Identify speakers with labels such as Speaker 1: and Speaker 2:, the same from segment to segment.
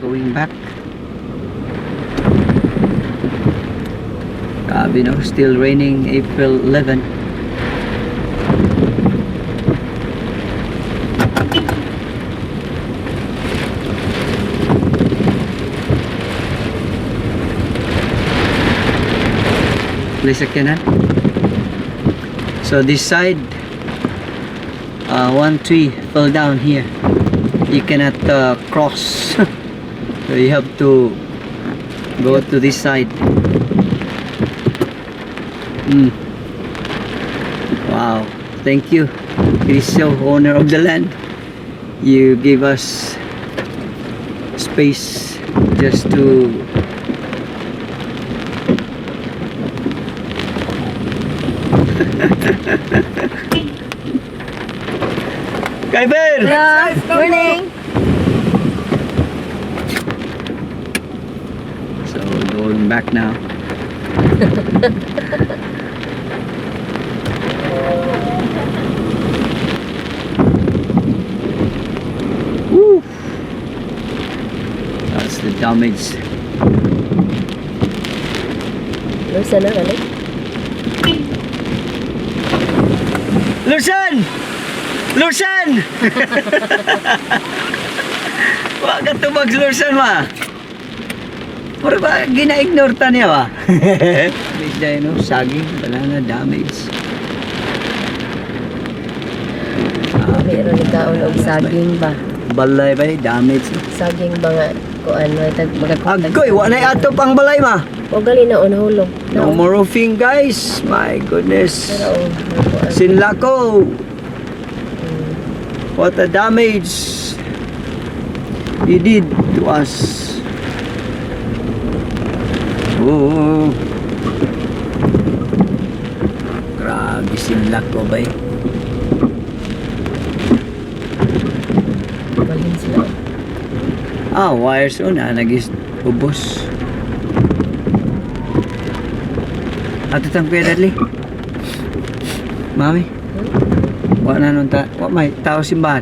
Speaker 1: going back. Grabe no, still raining April 11. Please again. So this side, one tree fell down here. You cannot cross. So you have to go to this side. Wow, thank you, Cristo, owner of the land. You gave us space just to Kaiber!
Speaker 2: Yeah, morning.
Speaker 1: So going back now. Woo. That's the damage.
Speaker 2: Lusa na kali.
Speaker 1: Lusan! Lusan! Wag ka tubag sa Lusan ma. Puro ba gina-ignore ta niya ba? Big day no, saging, wala na damage.
Speaker 2: Meron ni kaon og saging ba?
Speaker 1: Balay ba damage?
Speaker 2: Saging ba nga kuan mo tag magkakuan.
Speaker 1: Agoy, wala na ato pang balay ma.
Speaker 2: O gali na unahulog.
Speaker 1: No more roofing guys. My goodness.
Speaker 2: Pero kuan.
Speaker 1: Sinlako. What a damage he did to us. Oh. Grabe Sinlako ba eh.
Speaker 2: Balhin sila.
Speaker 1: Wires o na nagis ubos. Ato tang kuya Dudley. Mami. Wa na nun ta. Wa may tao simbahan.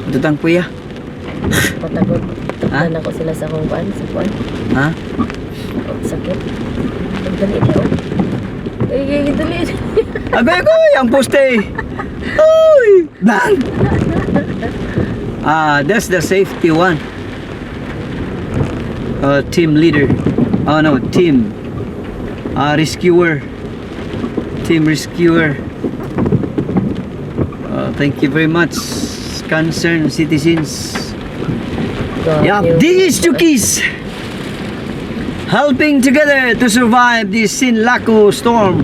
Speaker 1: Ato tang kuya.
Speaker 2: Patagod.
Speaker 1: Ha?
Speaker 2: Takpan ako sila sa akong kuan, sa kuan.
Speaker 1: Ha?
Speaker 2: Oh, sakit. Dali daw. Ay, dali.
Speaker 1: Agoy, ang poste. Uy! Bang! That's the safety one. Team leader. Oh no, team. Rescuer. Team rescuer. Thank you very much, concerned citizens. Yeah, these Chukis helping together to survive this Sinlaku storm.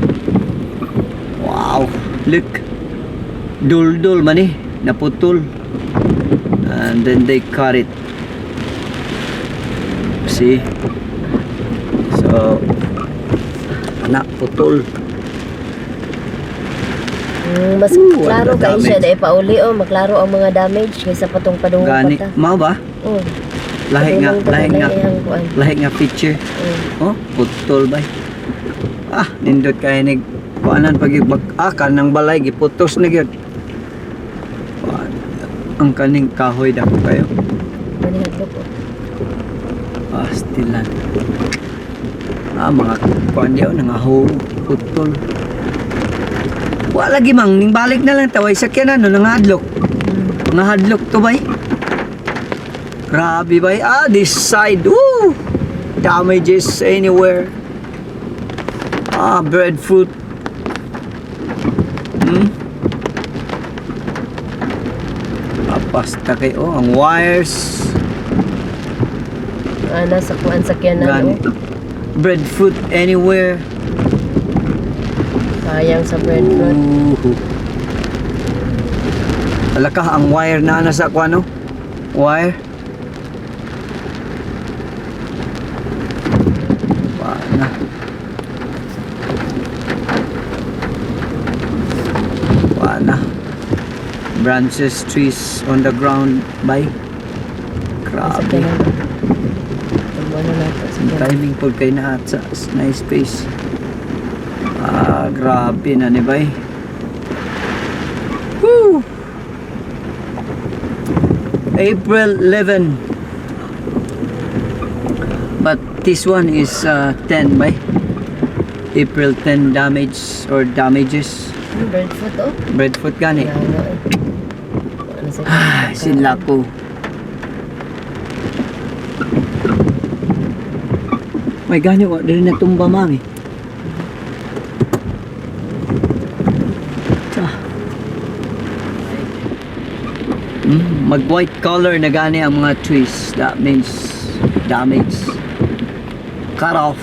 Speaker 1: Wow, look. Dul-dul man eh, naputol. And then they cut it. See? So, naputol.
Speaker 2: Mas klaro kay siya dahil pauli o maklaro ang mga damage kaysa patong padungong
Speaker 1: Gani,
Speaker 2: pata.
Speaker 1: mao ba?
Speaker 2: Oh.
Speaker 1: Lahi nga,
Speaker 2: kuan.
Speaker 1: lahi nga feature. Oh, putol ba? Nindot kay nig kuanan pag kanang balay giputos na gyud. Ang kaning kahoy dako kayo.
Speaker 2: Manihadlok po.
Speaker 1: Stilan. Mga kuan diyo nangaho putol. Wa lagi mang ning balik na lang taway sakyanan no nangadlok. Nangadlok to bay. Grabe bay. This side. Woo! Damages anywhere. Breadfruit. Pasta kayo. Ang wires.
Speaker 2: Nasa kuan sakyanan o.
Speaker 1: Breadfruit anywhere.
Speaker 2: Sayang sa breadfruit.
Speaker 1: Alaka ang wire na nasa kuan no? Wire. Paana. Paana. Branches, trees on the ground by. Grabe. Timing po kayo na at sa nice space. Grabe na ni bay. Woo! April 11. But this one is 10 by April 10 damage or damages.
Speaker 2: Breadfoot oh.
Speaker 1: Breadfoot gani.
Speaker 2: Ano eh. Ano sa
Speaker 1: Sinla ko. May gani wa dili na tumba mami. Mag white color na gani ang mga trees. That means damage. Cut off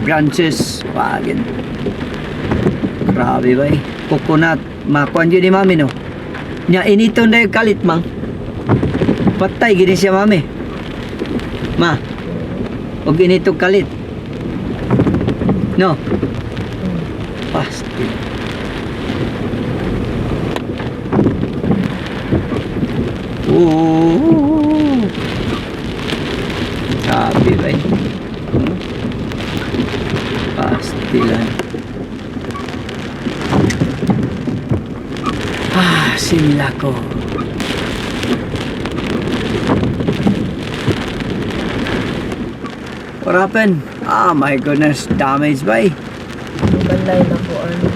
Speaker 1: branches. Wagin. Grabe ba eh. Coconut. Makuan yun ni mami no. Nya inito na yung kalit mang. Patay gini siya mami. Ma. O ginito kalit. No. Pasti. Oh. Sabi ba eh. Pasti lang. Sinla ko. What happened? My goodness, damage ba eh.
Speaker 2: Balay na po ano.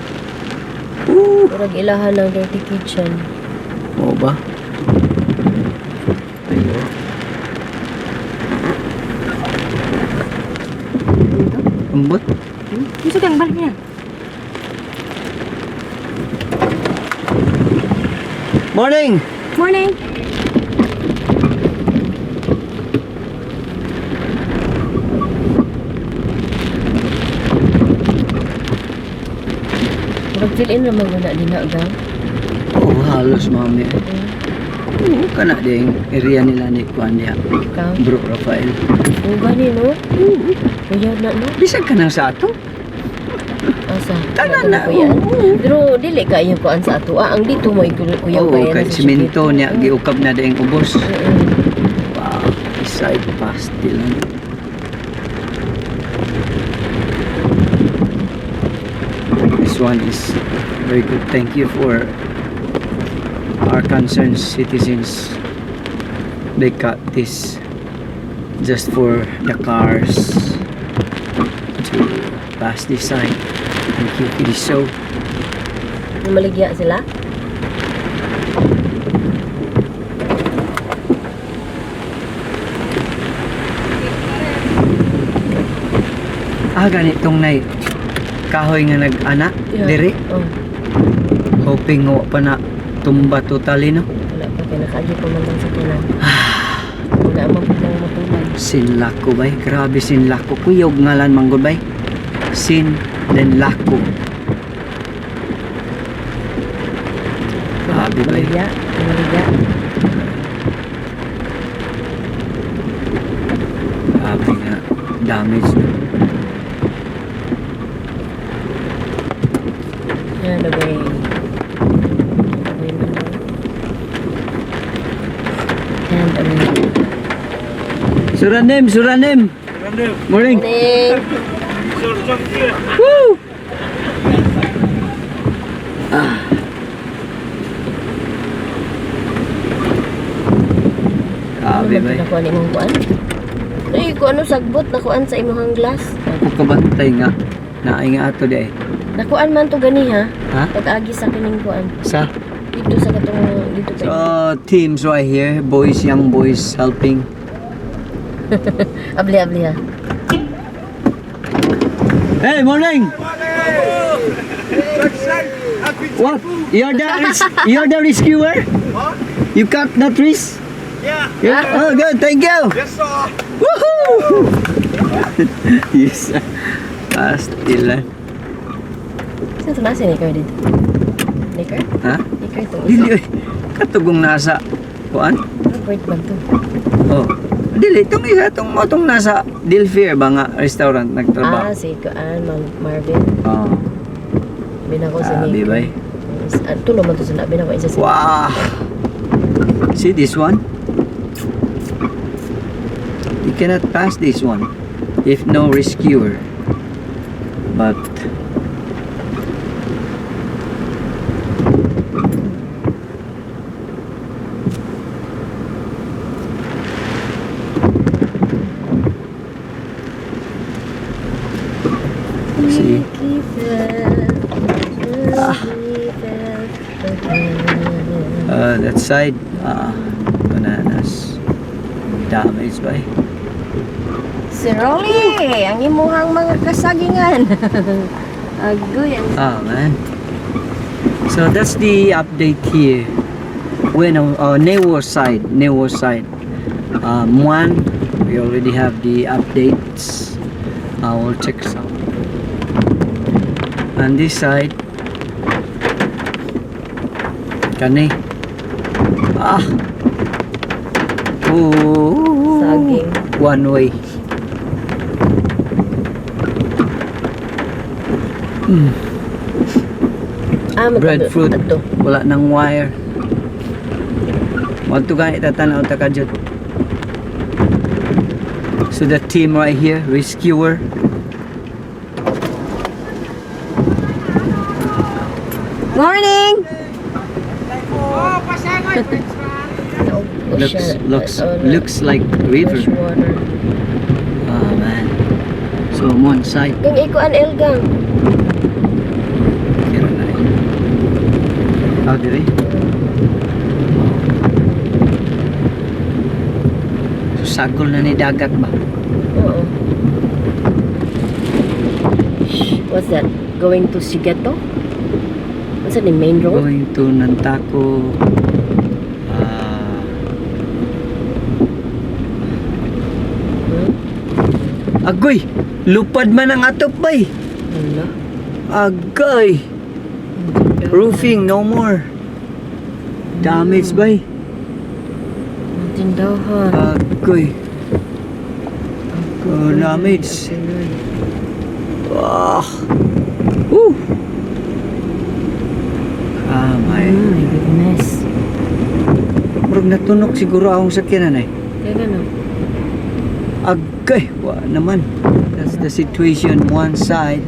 Speaker 2: Murag ilahan ng dirty kitchen.
Speaker 1: Oo ba? Ayun. Ambot?
Speaker 2: Gusto kang balik niya.
Speaker 1: Morning!
Speaker 2: Morning! Mag-fill in naman na din na gang.
Speaker 1: Oo, halos mami. Oo, kana ding area nila ni Kuan niya.
Speaker 2: Gang.
Speaker 1: Bro Rafael.
Speaker 2: Oo, gani no? Kuya na no?
Speaker 1: Bisag ka na sa ato?
Speaker 2: Asa?
Speaker 1: Tanan na.
Speaker 2: Kuya. Pero dili ka yung kuan sa ato. Ang dito mo kuya
Speaker 1: Oo,
Speaker 2: kaya
Speaker 1: kay
Speaker 2: na sa
Speaker 1: simento
Speaker 2: Shigit.
Speaker 1: niya, giukab na ding ubos.
Speaker 2: Oo.
Speaker 1: Wow, side pastil lang. This one is very good. Thank you for our concerned citizens. They cut this just for the cars to pass this side. Thank you. It is so.
Speaker 2: Maligya sila?
Speaker 1: Ganitong nay kahoy nga nag-ana diri.
Speaker 2: Oh.
Speaker 1: Hoping nga pa na tumba totally no.
Speaker 2: Wala pa kaya nakaagi pa man lang sa tulan. Wala man po lang matulan.
Speaker 1: Sinlako bay, grabe sinlako. Kuyog ngalan manggod bay. Sin then lako. Grabe bay.
Speaker 2: Maligya. Maligya.
Speaker 1: Grabe nga damage no.
Speaker 2: Yan na bay. And
Speaker 1: Suranim, Suranim. Morning.
Speaker 2: Morning.
Speaker 1: Woo! Grabe bay.
Speaker 2: Nakuha ni mong kuan? Ay, kung ano sagbot, nakuan sa imong glass.
Speaker 1: Ako kabantay nga. Naay nga ato di.
Speaker 2: Nakuan man to gani ha?
Speaker 1: Ha?
Speaker 2: Pag-agi sa kining kuan.
Speaker 1: Sa?
Speaker 2: Dito sa katong, dito
Speaker 1: So,
Speaker 2: pa.
Speaker 1: teams right here. Boys, young boys helping.
Speaker 2: Abli ha.
Speaker 1: Hey, morning! What? You're the rescuer?
Speaker 3: Huh?
Speaker 1: You cut the trees?
Speaker 3: Yeah.
Speaker 1: Oh, good. Thank you.
Speaker 3: Yes, sir.
Speaker 1: Woohoo! Yes. Pastilan.
Speaker 2: Saan ito nasa Nicker dito? Nicker?
Speaker 1: Ha?
Speaker 2: Nicker ito.
Speaker 1: Dili, oy. Katugong nasa. Kuan?
Speaker 2: Ano bird man to?
Speaker 1: Oh. Dili, itong isa, itong nasa Dilfier ba nga restaurant nagtrabaho?
Speaker 2: Si kuan, Marvin.
Speaker 1: Oh.
Speaker 2: Binako si
Speaker 1: Sabi
Speaker 2: Nicker.
Speaker 1: ba?
Speaker 2: Tulo man to sa binako isa sa.
Speaker 1: Wow! See this one? You cannot pass this one if no rescuer. But See? That side, bananas. Damaged by.
Speaker 2: Si Rolly, ang imuhang mga kasagingan. Agoy.
Speaker 1: Oh man. So that's the update here. When Newo side. One, we already have the updates. We'll check some. On this side, kani. Oh.
Speaker 2: Saging.
Speaker 1: One way. Breadfruit.
Speaker 2: Ato.
Speaker 1: Wala nang wire. Wag to gani tatanaw ta kadyot. So the team right here, rescuer.
Speaker 2: Morning!
Speaker 1: Looks like river.
Speaker 2: Fresh water.
Speaker 1: Oh man. So I'm on site.
Speaker 2: Kung ikuan Elgang.
Speaker 1: Kira na rin. Oh, dire. So sagol na ni dagat ba?
Speaker 2: Oo. What's that? Going to Sigeto? What's that, the main road?
Speaker 1: Going to Nantaco. Agoy! Lupad man ang atop bay!
Speaker 2: Wala.
Speaker 1: Agay! Roofing, no more. Damage bay.
Speaker 2: Tindahan.
Speaker 1: Agoy. Damage. Ah. Woo! Ah,
Speaker 2: My goodness.
Speaker 1: Murag natunog siguro akong sakyanan eh.
Speaker 2: Kaya gano'n.
Speaker 1: Agay! Wa naman. That's the situation one side.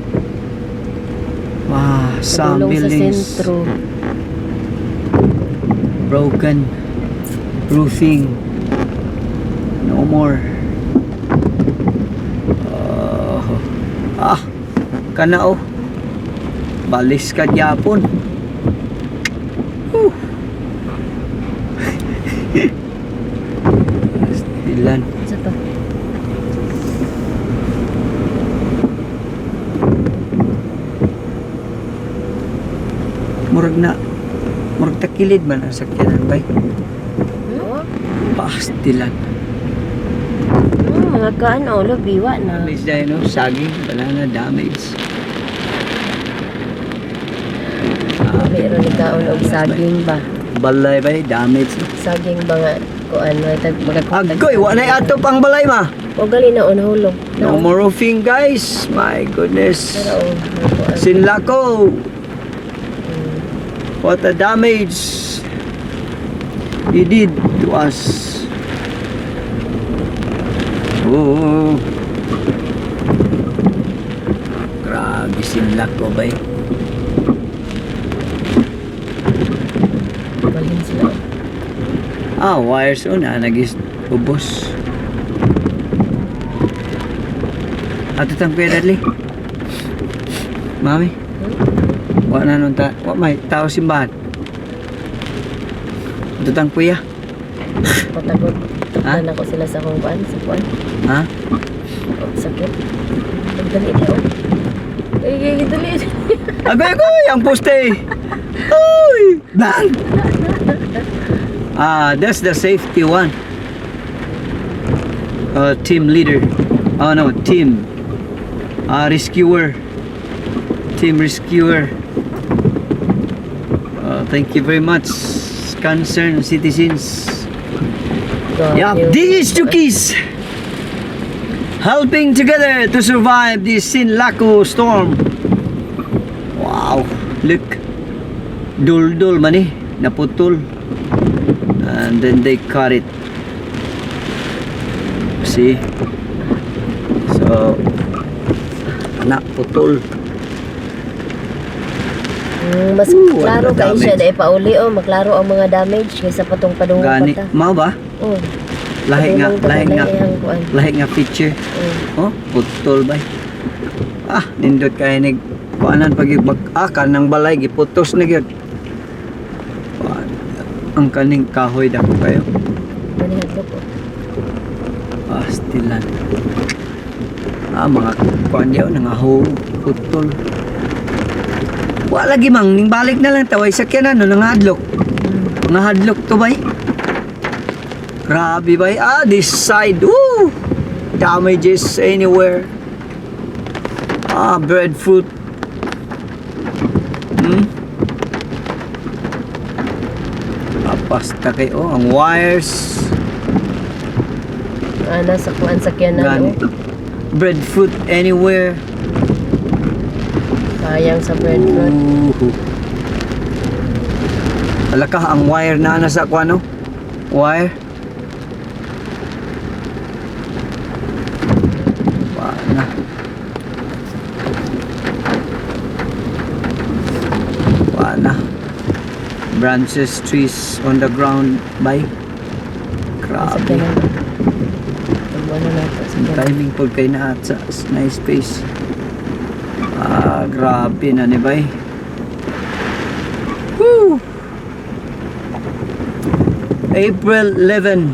Speaker 1: Some
Speaker 2: Padulong sa
Speaker 1: buildings
Speaker 2: sentro.
Speaker 1: broken. Roofing. No more. Kanao. Balis ka gyapon. Stilan.
Speaker 2: Sa to.
Speaker 1: Murag takilid man ang sakyanan bay. Pastilan.
Speaker 2: Mga kaano, biwa na.
Speaker 1: Damage dahil no, saging, wala na damage.
Speaker 2: Meron ni kaon og saging ba?
Speaker 1: Balay bay, damage.
Speaker 2: Saging ba nga kuan
Speaker 1: Agoy, wala na atop ang balay ma.
Speaker 2: O gali na unhulog.
Speaker 1: No more roofing guys, my goodness.
Speaker 2: Pero kuan.
Speaker 1: Sinlako. What a damage he did to us. Oh. Grabe Sinlako bay.
Speaker 2: Balhin sila.
Speaker 1: Wires na nagis ubos. Ato tang kuya Dudley. Mami. Wa na nun wa may tao simbahan. Ato tang kuya.
Speaker 2: Patagod.
Speaker 1: Ha?
Speaker 2: Takpan ako sila sa akong kuan, sa kuan.
Speaker 1: Ha?
Speaker 2: Oh, sakit. Pagdali niyo. Ay, dali.
Speaker 1: Agoy, ang poste. Uy! Bang! That's the safety one. Team leader. Oh no, team. Rescuer. Team rescuer. Thank you very much, concerned citizens. Yeah, these Chukis helping together to survive this Sinlaku storm. Wow, look. Dul-dul man eh, naputol. And then they cut it. See? So, naputol.
Speaker 2: Mas klaro kayo siya dahil pauli maklaro ang mga damage kaysa patong padungong
Speaker 1: Gani,
Speaker 2: pata.
Speaker 1: mao ba?
Speaker 2: Oh.
Speaker 1: Lahi nga
Speaker 2: Padungong pata na iyang kuan.
Speaker 1: feature.
Speaker 2: Oh.
Speaker 1: Oh, putol ba? Nindot kay nig kuanan pag kanang balay giputos na gyud. Ang kaning kahoy dako kayo.
Speaker 2: Manihadlok ko.
Speaker 1: Pastilan. Mga kuan diyo nangaho putol. Wa lagi mang ning balik na lang taway sakyanan no nangadlok. Nangadlok to bay. Grabe bay. This side. Woo! Damages anywhere. Breadfruit. Pasta kayo. Ang wires.
Speaker 2: Nasa kuan sakyanan.
Speaker 1: Gani. Breadfruit anywhere.
Speaker 2: Sayang sa breadfruit.
Speaker 1: Alaka ang wire na nasa kuano? Wire. Paana. Paana. Branches, trees on the ground by. Grabe.
Speaker 2: Ano na ito?
Speaker 1: Ang timing po kay na sa nice space. Grabe na ni bay. Woo! April 11.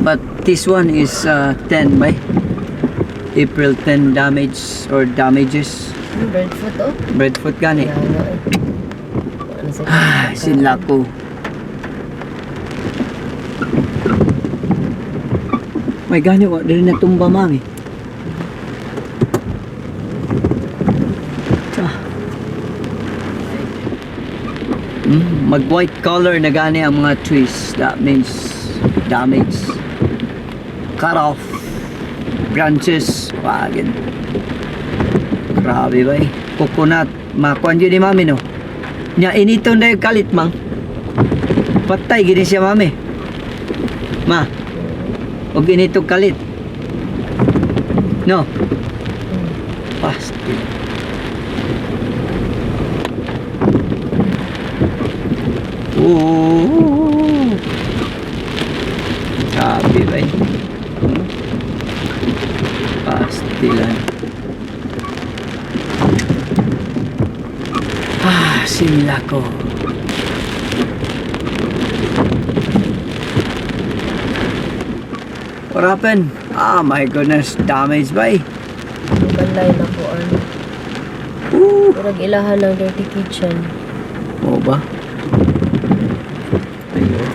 Speaker 1: But this one is 10 by. April 10 damage or damages.
Speaker 2: Breadfruit oh.
Speaker 1: Breadfruit gani.
Speaker 2: Ano sa
Speaker 1: Sinla ko. May gani ko dili na tumba mami. Mag white color na gani ang mga trees. That means damage. Cut off branches. Wagin. Grabe ba eh. Coconut. Makuan yun ni mami no. Nya initon na yung kalit mang. Patay gini siya mami. Ma. O ginitong kalit. No. Pasti. Sabi ba eh. Pastilan. Simla ko. What happened? My goodness. Damage ba eh.
Speaker 2: Balay na po ano. Murag ilahan ng dirty kitchen.
Speaker 1: Oo ba? Ayun.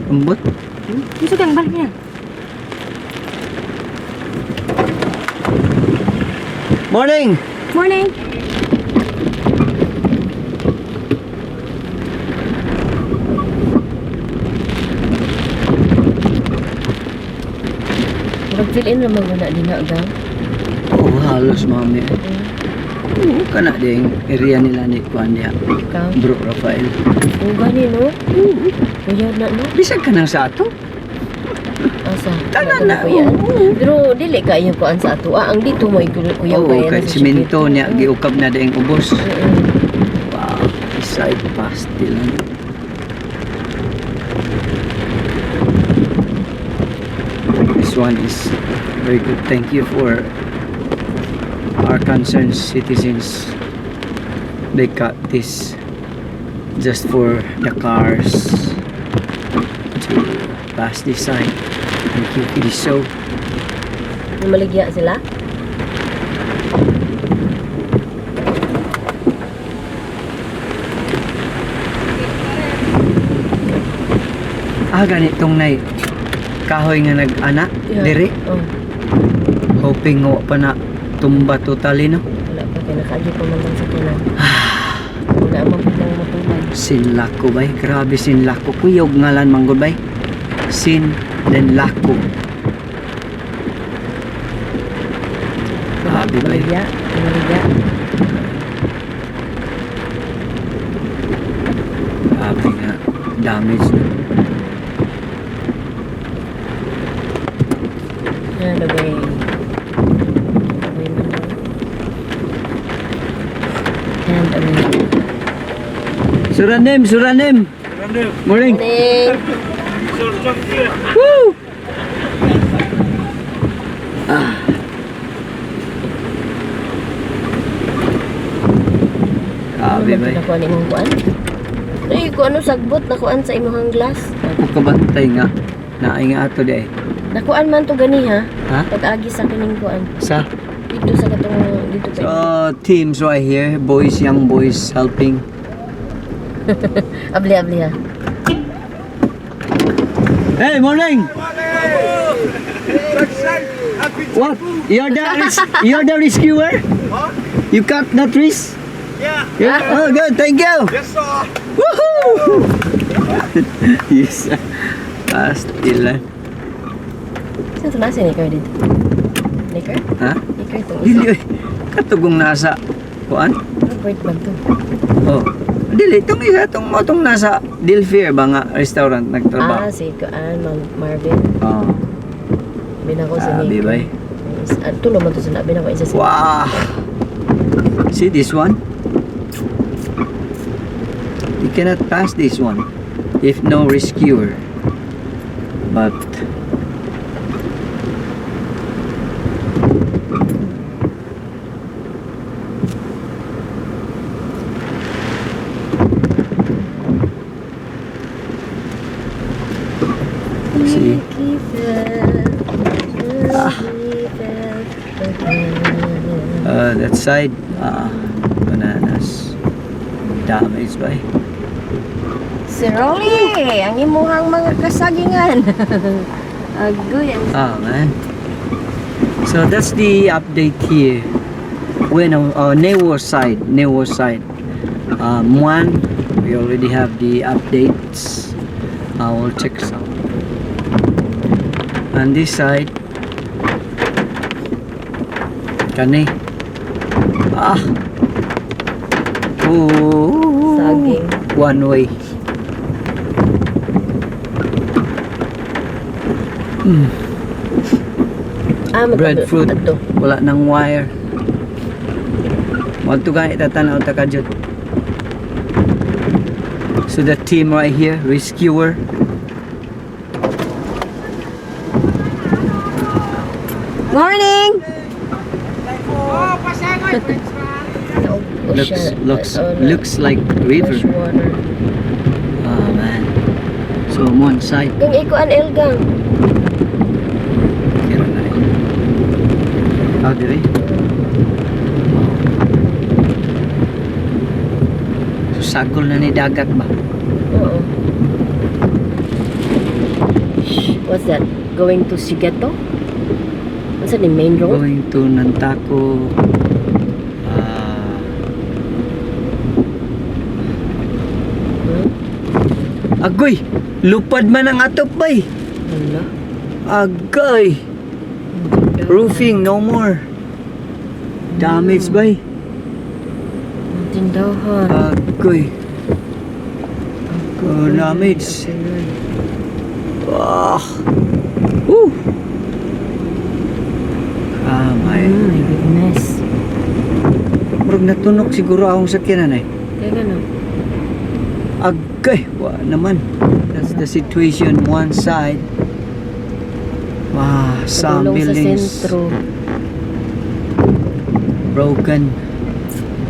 Speaker 1: Ambot?
Speaker 2: Gusto kang balik niya.
Speaker 1: Morning!
Speaker 2: Morning! Mag-fill in naman na din na gang.
Speaker 1: Halos mami. Kana ding area nila ni Kuan niya.
Speaker 2: Gang.
Speaker 1: Bro Rafael.
Speaker 2: Gani no? Kaya na no?
Speaker 1: Bisag ka na sa ato?
Speaker 2: Asa?
Speaker 1: Tanan na.
Speaker 2: Pero dili kayo kuan sa ato. Ang dito mo igulo kuya
Speaker 1: Oo, kay simento niya giukab na daing ubos. Wow, side pastil. This one is very good. Thank you for our concerned citizens. They cut this just for the cars to pass this side. Thank you, it is so.
Speaker 2: Maligya sila?
Speaker 1: Ganitong nay kahoy nga nag-ana diri.
Speaker 2: Oh.
Speaker 1: Hoping nga pa na tumba totally no.
Speaker 2: Wala pa kay nakaagi pa man lang sa kunan. Wala man pud lang matulad.
Speaker 1: Sinlako bay, grabe sinlako. Kuyog ngalan manggod bay. Sin then lako. Grabe bay.
Speaker 2: Maligya.
Speaker 1: Grabe nga damage no.
Speaker 2: And away. And away.
Speaker 1: Suranim. Morning.
Speaker 2: Morning.
Speaker 1: Woo! Ah. Grabe ba?
Speaker 2: Nakuha ni mong kuan. Ay, kung ano sagbot, nakuan sa imong glass.
Speaker 1: Ako kabantay nga. Naay nga ato di eh.
Speaker 2: Nakuan man to gani ha.
Speaker 1: Ha?
Speaker 2: Pag-agi sa kining kuan.
Speaker 1: Sa?
Speaker 2: Dito sa katong dito
Speaker 1: So,
Speaker 2: pa.
Speaker 1: teams right here. Boys, young boys helping.
Speaker 2: Abli ha.
Speaker 1: Hey, morning! What? You're the rescuer?
Speaker 3: Huh?
Speaker 1: You cut the trees?
Speaker 3: Yeah.
Speaker 1: Yeah. Oh, good. Thank you.
Speaker 3: Yes, sir.
Speaker 1: Woohoo! Yes. Pastilan.
Speaker 2: Saan to nasa ni Car dito? Ni Car?
Speaker 1: Ha?
Speaker 2: Ni Car to.
Speaker 1: Dili. Katugong nasa. Kuan?
Speaker 2: Wait man to.
Speaker 1: Oh. Dili. Itong isa. Itong nasa Dilfier ba nga restaurant nagtrabaho?
Speaker 2: Si kuan Marvin.
Speaker 1: Oh.
Speaker 2: Binako si
Speaker 1: Sabi
Speaker 2: Nick.
Speaker 1: ba eh?
Speaker 2: Tulo man to sa binako isa sa.
Speaker 1: Wow! See this one? You cannot pass this one if no rescuer. But see, that side, bananas damaged by.
Speaker 2: Si Rolly, ang imuhang mga kasagingan. Agoy.
Speaker 1: Oh man. So that's the update here. When Newo side. One, we already have the updates. We'll check some. On this side, kani. Ah. Oh.
Speaker 2: Saging.
Speaker 1: One way. Breadfruit.
Speaker 2: Ato.
Speaker 1: Wala nang wire. Wag to ganit tatanaw ta kadyot. So the team right here, rescuer.
Speaker 2: Morning!
Speaker 3: Oh, pasengoy.
Speaker 1: Looks like river.
Speaker 2: Fresh water.
Speaker 1: Oh man. So I'm on side.
Speaker 2: Kung ikuan Elgang.
Speaker 1: Kira na rin. Oh, dire. So sagol na ni dagat ba?
Speaker 2: Oo. What's that? Going to Sigeto? What's that, the main road?
Speaker 1: Going to Nantaco. Agoy! Lupad man ang atop bay!
Speaker 2: Wala.
Speaker 1: Agay! Roofing, no more. Damage bay.
Speaker 2: Tindahan.
Speaker 1: Agoy. Oh, damage. Ah. Woo! Ah,
Speaker 2: My goodness.
Speaker 1: Murag natunog siguro akong sakyanan eh.
Speaker 2: Kaya gano'n.
Speaker 1: Agay! Wa naman. That's the situation one side. Wow, some
Speaker 2: Padulong sa
Speaker 1: buildings
Speaker 2: sentro.
Speaker 1: broken.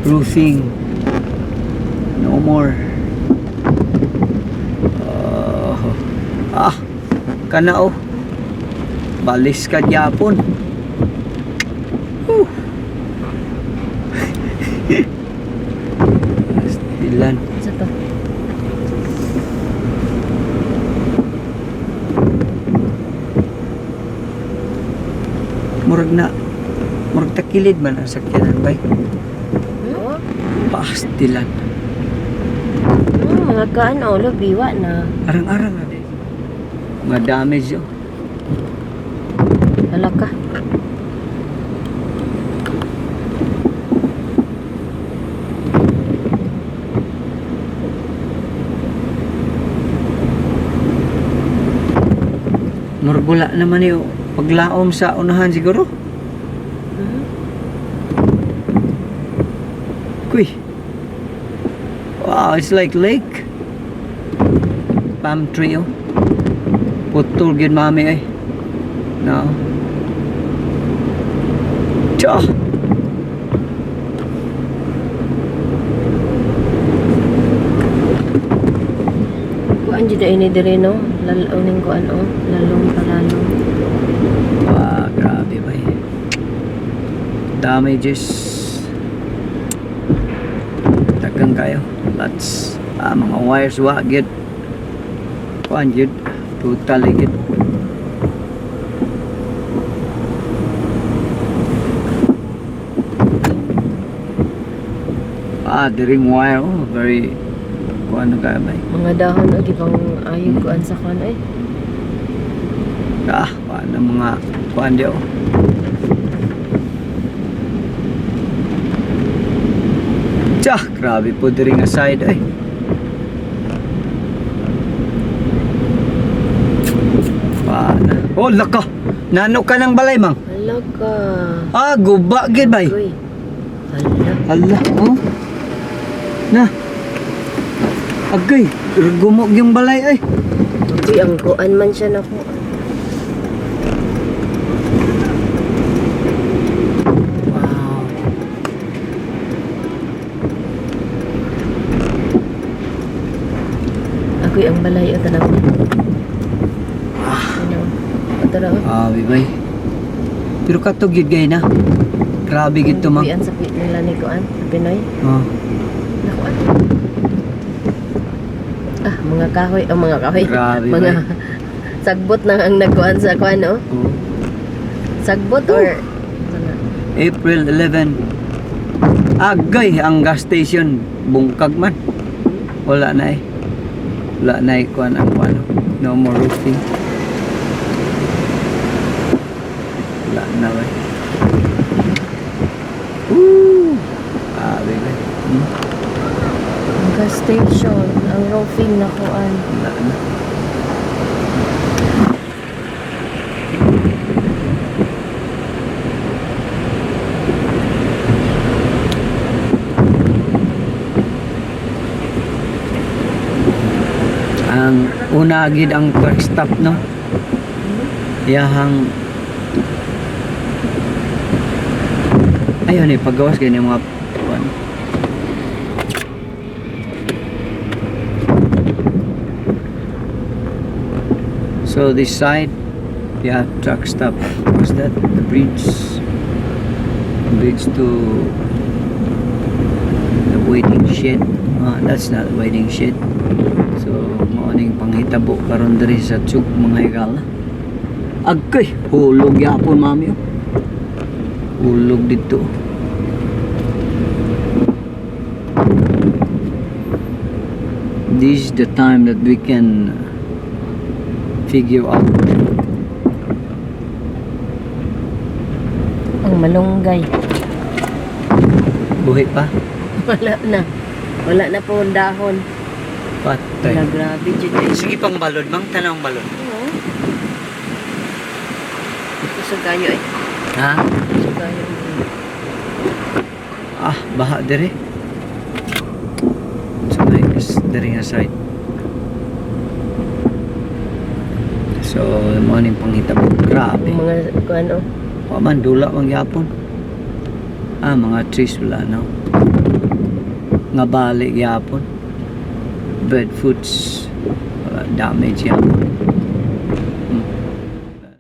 Speaker 1: Roofing. No more. Kanao. Balis ka gyapon. Stilan.
Speaker 2: Sa to.
Speaker 1: Murag takilid man ang sakyanan bay.
Speaker 2: Oo.
Speaker 1: Pastilan.
Speaker 2: Mga kaano, biwa na.
Speaker 1: Arang-arang na din. Mga damage yun.
Speaker 2: Hala ka.
Speaker 1: Murgula naman yung paglaom sa unahan siguro. Kuy. Wow, it's like lake. Palm tree oh. Putol gid mami ay. No. Cha.
Speaker 2: Kuan jud ini dire no. Lalaw ning kuan oh. Lalong palalong.
Speaker 1: Wah, grabe ba eh. Damages. Dagang kayo. Lots. Mga wires wa gid. Kuan gid. Totally gid. Diring wire. Oh, very kuan na kayo ba eh.
Speaker 2: Mga dahon o di bang ayog kuan sa kuan eh.
Speaker 1: Kuan na mga kuan diyo. Tiyah, grabe po diri nga side ay. Paana. Oh, laka. Nano ka ng balay, mang?
Speaker 2: Hala ka.
Speaker 1: Guba gid bay.
Speaker 2: Uy. Hala.
Speaker 1: Hala, oh. Na. Agay, gumog yung balay ay.
Speaker 2: Uy, ang kuan man siya na kuan.
Speaker 1: Wow.
Speaker 2: Ako'y ang balay o tanaw. Ano? O tanaw.
Speaker 1: Bibay. Pero katog gid gay na. Grabe gid to, mang.
Speaker 2: Uy, ang sapit nila ni kuan. Sa Pinoy.
Speaker 1: Oh.
Speaker 2: Nakuan. Mga kahoy. Mga kahoy.
Speaker 1: Grabe,
Speaker 2: Mga
Speaker 1: bay.
Speaker 2: sagbot na ang nagkuan sa kuan, no?
Speaker 1: Oh.
Speaker 2: Sagbot or...
Speaker 1: April 11. Agay ang gas station bungkag man. Wala na eh. Wala na eh kuan ang kuan. No more roofing. Wala na ba? Woo! Baby.
Speaker 2: Ang gas station, ang roofing na kuan.
Speaker 1: Wala na. Ang una gid ang truck stop no. Yahang ayun eh paggawas ganyan mga kuwan. So this side, yeah, truck stop. What's that? The bridge to the waiting shed. That's not the waiting shed. So morning panghitabo karon diri sa Tsuk mga higala. Agkay, hulog yapon mami. Hulog dito. This is the time that we can figure out.
Speaker 2: Ang malunggay.
Speaker 1: Buhay pa?
Speaker 2: Wala na. Wala na po ang dahon.
Speaker 1: Patay.
Speaker 2: Wala, grabe dyan.
Speaker 1: Sige pang balod, mang tanong balod.
Speaker 2: Oo. Ito sa gayo eh.
Speaker 1: Ha?
Speaker 2: Sa gayo.
Speaker 1: Baha diri. So diri nga side. So morning panghitabo. Grabe.
Speaker 2: Ang mga ano.
Speaker 1: Man dula mang yapon. Mga trees wala no. Nga balik yapon. Bird foods wala damage yapon.